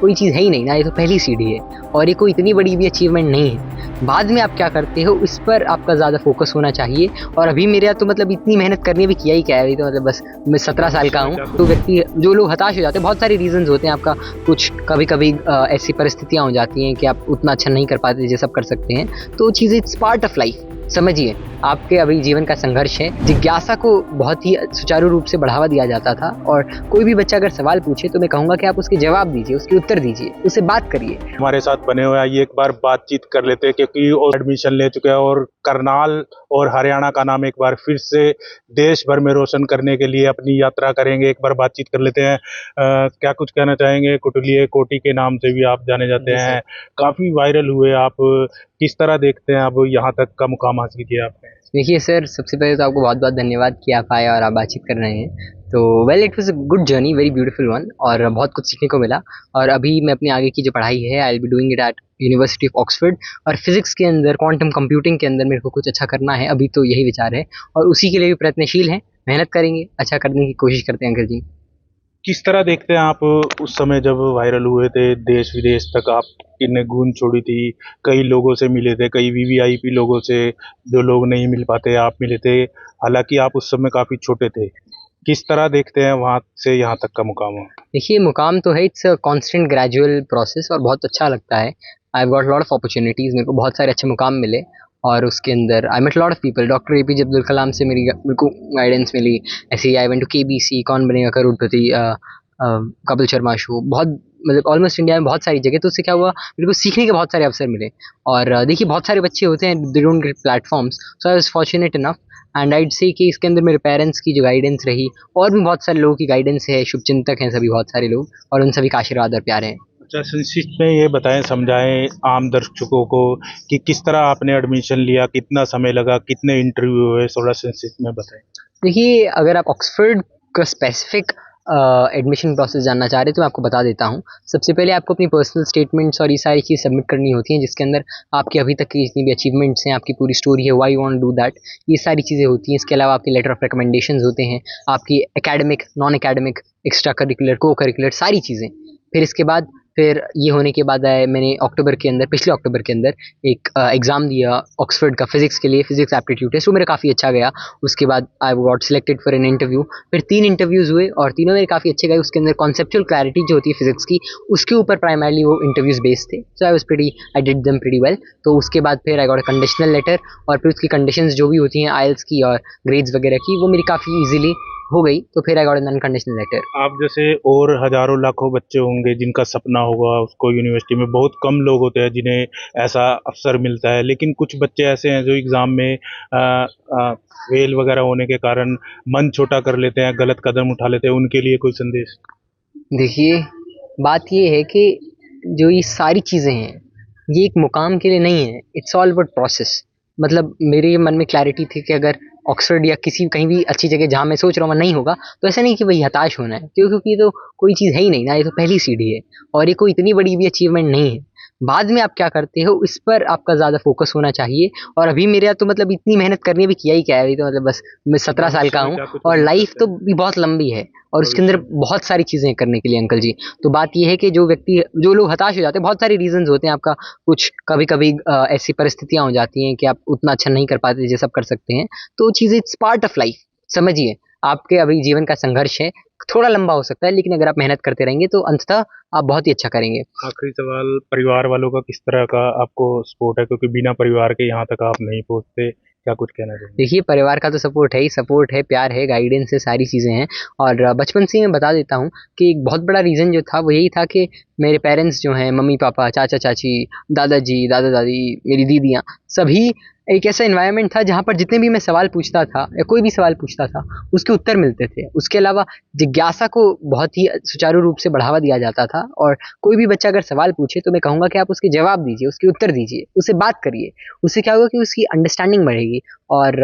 कोई चीज़ है ही नहीं ना, ये तो पहली सीढ़ी है और ये कोई इतनी बड़ी भी अचीवमेंट नहीं है। बाद में आप क्या करते हो इस पर आपका ज़्यादा फोकस होना चाहिए। और अभी मेरा तो मतलब इतनी मेहनत करनी भी किया ही क्या है, अभी तो मतलब बस मैं 17 साल का हूँ। तो व्यक्ति जो लोग हताश हो जाते हैं, बहुत सारे रीजंस होते हैं आपका, कुछ कभी कभी ऐसी परिस्थितियाँ हो जाती हैं कि आप उतना अच्छा नहीं कर पाते जैसे सब कर सकते हैं। तो चीज़ें इट्स पार्ट ऑफ लाइफ, समझिए आपके अभी जीवन का संघर्ष है। जिज्ञासा को बहुत ही सुचारू रूप से बढ़ावा दिया जाता था और कोई भी बच्चा अगर सवाल पूछे तो मैं कहूँगा कि आप उसके जवाब दीजिए, उसके उत्तर दीजिए, उससे बात करिए। हमारे साथ बने हुए आइए एक बार बातचीत कर लेते हैं, क्योंकि वो एडमिशन ले चुके हैं और करनाल और हरियाणा का नाम एक बार फिर से देश भर में रोशन करने के लिए अपनी यात्रा करेंगे। एक बार बातचीत कर लेते हैं। क्या कुछ कहना चाहेंगे? कुटुलिये कोटी के नाम से भी आप जाने जाते हैं, काफी वायरल हुए आप। किस तरह देखते हैं अब यहाँ तक का मुकाम हासिल किया आपने? देखिए सर, सबसे पहले तो आपको बहुत बहुत धन्यवाद कि आप आए और आप बातचीत कर रहे हैं। तो well, it was a good journey, very beautiful one, और बहुत कुछ सीखने को मिला। और अभी मैं अपनी आगे की जो पढ़ाई है, I will be doing it at university of Oxford. और फिजिक्स के अंदर, क्वांटम कंप्यूटिंग के अंदर मेरे को कुछ अच्छा करना है, अभी तो यही विचार है और उसी के लिए भी प्रयत्नशील हैं। मेहनत करेंगे, अच्छा करने की कोशिश करते हैं अंकल जी। किस तरह देखते हैं आप उस समय जब वायरल हुए थे, देश विदेश तक आपने गूंज छोड़ी थी, कई लोगों से मिले थे, कई वीवीआईपी लोगों से, जो लोग नहीं मिल पाते आप मिले थे, हालांकि आप उस समय काफी छोटे थे। किस तरह देखते हैं वहां से यहाँ तक का मुकाम? देखिए, मुकाम तो है, it's a constant gradual process और बहुत अच्छा लगता है। I have got lot of opportunities, मेरे को बहुत सारे अच्छे मुकाम मिले और उसके अंदर I met lot of people. Doctor APJ Abdul Kalam से मेरे को गाइडेंस मिली। ऐसे ही I went to KBC, Kaun Banega Crorepati, Kapil Sharma show, बहुत मतलब ऑलमोस्ट इंडिया में बहुत सारी जगह। तो उससे क्या हुआ, मेरे को सीखने के बहुत सारे अवसर मिले। और देखिए, बहुत सारे बच्चे होते हैं, they don't get platforms, so I was fortunate enough. And I'd से कि इसके अंदर मेरे पेरेंट्स की जो गाइडेंस रही और भी बहुत सारे लोगों की गाइडेंस है, शुभचिंतक हैं सभी, बहुत सारे लोग, और उन सभी का आशीर्वाद और प्यार है। अच्छा, संक्षिप्त में ये बताएं, समझाएं आम दर्शकों को कि किस तरह आपने एडमिशन लिया, कितना समय लगा, कितने इंटरव्यू हुए, थोड़ा संक्षिप्त में बताएं। देखिए, अगर आप ऑक्सफोर्ड का स्पेसिफिक एडमिशन प्रोसेस जानना चाह रहे हैं तो मैं आपको बता देता हूँ। सबसे पहले आपको अपनी पर्सनल स्टेटमेंट्स और ये सारी चीज़ सबमिट करनी होती हैं, जिसके अंदर आपकी अभी तक की जितनी भी अचीवमेंट्स हैं, आपकी पूरी स्टोरी है, why you want do that, ये सारी चीज़ें होती हैं। इसके अलावा आपके लेटर ऑफ रिकमेंडेशंस होते हैं, आपकी academic, non academic, extra curricular, को करिकुलर सारी चीज़ें। फिर इसके बाद, फिर ये होने के बाद मैंने अक्टूबर के अंदर, पिछले अक्टूबर के अंदर एक एग्ज़ाम दिया ऑक्सफोर्ड का फिजिक्स के लिए, फिजिक्स एप्टीट्यूड टेस्ट, वो मेरा काफ़ी अच्छा गया। उसके बाद I got selected for an interview. फिर 3 इंटरव्यूज़ हुए और तीनों मेरे काफ़ी अच्छे गए। उसके अंदर कॉन्सेप्चुअल क्लैरिटी जो होती है फिजिक्स की, उसके ऊपर प्राइमरली वो इंटरव्यूज़ बेस्ड थे। So I did them pretty well. तो उसके बाद फिर I got a conditional letter, और फिर उसकी कंडीशंस जो भी होती हैं आईएलटीएस की और ग्रेड्स वगैरह की, वो मेरी काफ़ी ईजिली हो गई। तो फिर I got un unconditional letter. आप जैसे और हजारों लाखों बच्चे होंगे जिनका सपना होगा उसको यूनिवर्सिटी में, बहुत कम लोग होते हैं जिन्हें ऐसा अवसर मिलता है, लेकिन कुछ बच्चे ऐसे हैं जो एग्ज़ाम में फेल वगैरह होने के कारण मन छोटा कर लेते हैं, गलत कदम उठा लेते हैं, उनके लिए कोई संदेश? देखिए, बात ये है कि जो ये सारी चीज़ें हैं, ये एक मुकाम के लिए नहीं है, इट्स ऑल अबाउट प्रोसेस। मतलब मेरे मन में क्लैरिटी थी कि अगर ऑक्सफोर्ड या किसी कहीं भी अच्छी जगह जहाँ मैं सोच रहा हूँ वहाँ नहीं होगा, तो ऐसा नहीं कि वही हताश होना है, क्योंकि ये तो कोई चीज़ है ही नहीं ना, ये तो पहली सीढ़ी है और ये कोई इतनी बड़ी भी अचीवमेंट नहीं है। बाद में आप क्या करते हो इस पर आपका ज़्यादा फोकस होना चाहिए। और अभी मेरा तो मतलब इतनी मेहनत करनी भी किया ही क्या है, अभी तो मतलब बस मैं 17 साल का हूँ और लाइफ तो भी बहुत लंबी है और उसके अंदर बहुत सारी चीज़ें करने के लिए अंकल जी। तो बात ये है कि जो लोग हताश हो जाते हैं, बहुत सारे रीजंस होते हैं आपका, कुछ कभी कभी ऐसी परिस्थितियाँ हो जाती हैं कि आप उतना अच्छा नहीं कर पाते जैसे सब कर सकते हैं। तो चीज़ें इट्स पार्ट ऑफ लाइफ, समझिए आपके अभी जीवन का संघर्ष है, थोड़ा लंबा हो सकता है, लेकिन अगर आप मेहनत करते रहेंगे तो अंततः आप बहुत ही अच्छा करेंगे। आखिरी सवाल, परिवार वालों का किस तरह का आपको सपोर्ट है, क्योंकि बिना परिवार के यहाँ तक आप नहीं पहुँचते, क्या कुछ कहना चाहेंगे? देखिए, परिवार का तो सपोर्ट है ही, सपोर्ट है, प्यार है, गाइडेंस है, सारी चीज़ें हैं। और बचपन से ही मैं बता देता हूँ कि एक बहुत बड़ा रीज़न जो था वो यही था कि मेरे पेरेंट्स जो हैं, मम्मी पापा, चाचा चाची, दादाजी, दादा दादी, मेरी दीदियाँ, सभी एक ऐसा एनवायरनमेंट था जहाँ पर जितने भी मैं सवाल पूछता था या कोई भी सवाल पूछता था उसके उत्तर मिलते थे। उसके अलावा जिज्ञासा को बहुत ही सुचारू रूप से बढ़ावा दिया जाता था और कोई भी बच्चा अगर सवाल पूछे तो मैं कहूँगा कि आप उसके जवाब दीजिए, उसके उत्तर दीजिए, उससे बात करिए। उससे क्या होगा कि उसकी अंडरस्टैंडिंग बढ़ेगी और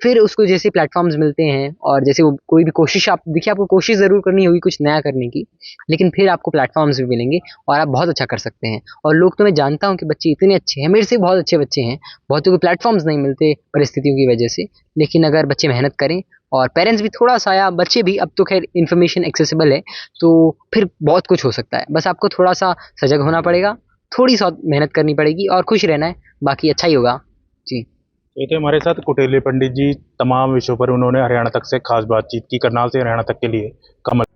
फिर उसको जैसे प्लेटफॉर्म्स मिलते हैं और जैसे वो कोई भी कोशिश, आप देखिए आपको कोशिश ज़रूर करनी होगी कुछ नया करने की, लेकिन फिर आपको प्लेटफॉर्म्स भी मिलेंगे और आप बहुत अच्छा कर सकते हैं। और लोग तो मैं जानता हूँ कि बच्चे इतने अच्छे हैं, मेरे से बहुत अच्छे बच्चे हैं, बहुतों को प्लेटफॉर्म्स नहीं मिलते परिस्थितियों की वजह से, लेकिन अगर बच्चे मेहनत करें और पेरेंट्स भी थोड़ा सा, या बच्चे भी, अब तो खैर इन्फॉर्मेशन एक्सेसिबल है, तो फिर बहुत कुछ हो सकता है। बस आपको थोड़ा सा सजग होना पड़ेगा, थोड़ी सा मेहनत करनी पड़ेगी और खुश रहना है, बाकी अच्छा ही होगा। जी। ये थे हमारे साथ कुटेले पंडित जी। तमाम विषयों पर उन्होंने हरियाणा तक से खास बातचीत की, करनाल से हरियाणा तक के लिए। कमल।